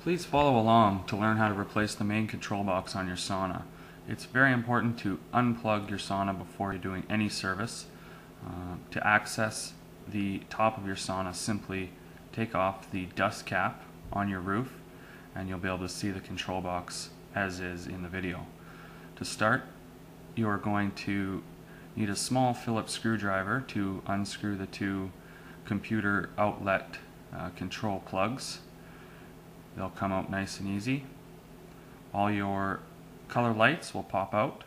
Please follow along to learn how to replace the main control box on your sauna. It's very important to unplug your sauna before you're doing any service. To access the top of your sauna, simply take off the dust cap on your roof and you'll be able to see the control box as is in the video. To start, you are going to need a small Phillips screwdriver to unscrew the two computer outlet control plugs. They'll come out nice and easy. All your color lights will pop out,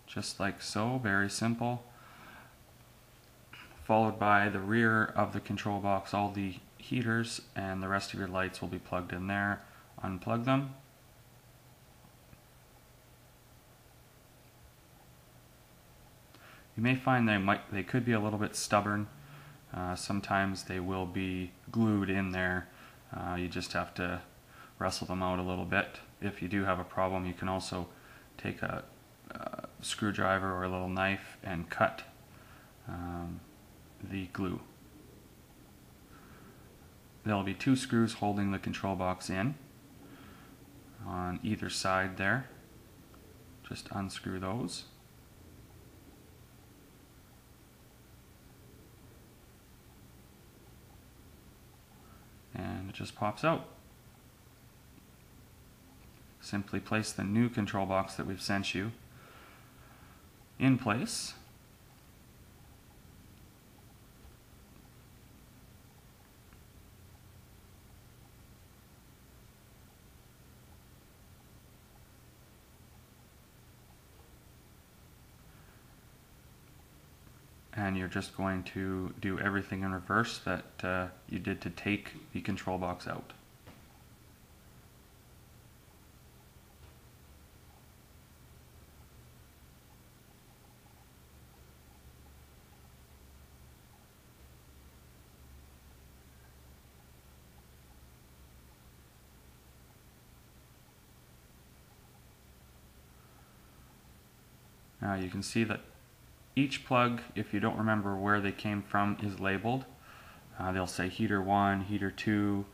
just like so, very simple. Followed by the rear of the control box, all the heaters and the rest of your lights will be plugged in there. Unplug them. You may find they could be a little bit stubborn. Sometimes they will be glued in there. You just have to wrestle them out a little bit. If you do have a problem, you can also take a screwdriver or a little knife and cut the glue. There'll be two screws holding the control box in on either side there. Just unscrew those. And it just pops out. Simply place the new control box that we've sent you in place. And you're just going to do everything in reverse that you did to take the control box out. Now you can see that each plug, if you don't remember where they came from, is labeled. They'll say heater 1, heater 2.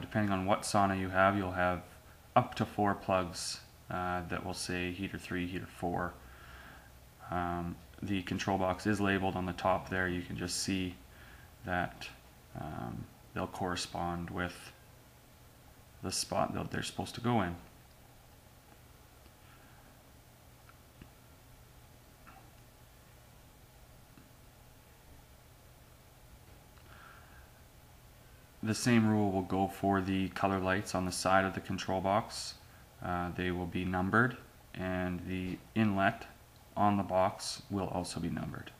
Depending on what sauna you have, you'll have up to 4 plugs that will say heater 3, heater 4. The control box is labeled on the top there. You can just see that they'll correspond with the spot that they're supposed to go in. The same rule will go for the color lights on the side of the control box. They will be numbered, and the inlet on the box will also be numbered.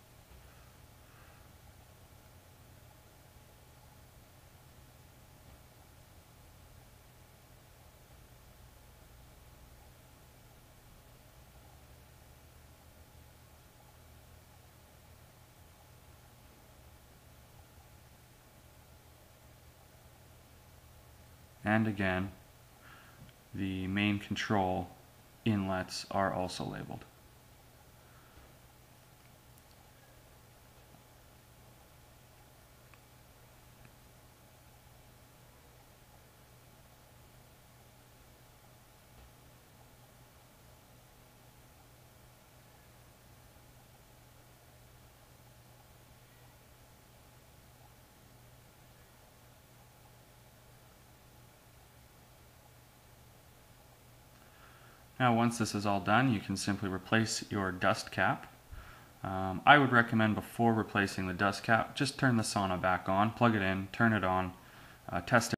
And again, the main control inlets are also labeled. Now once this is all done, you can simply replace your dust cap. I would recommend before replacing the dust cap, just turn the sauna back on, plug it in, turn it on, test it.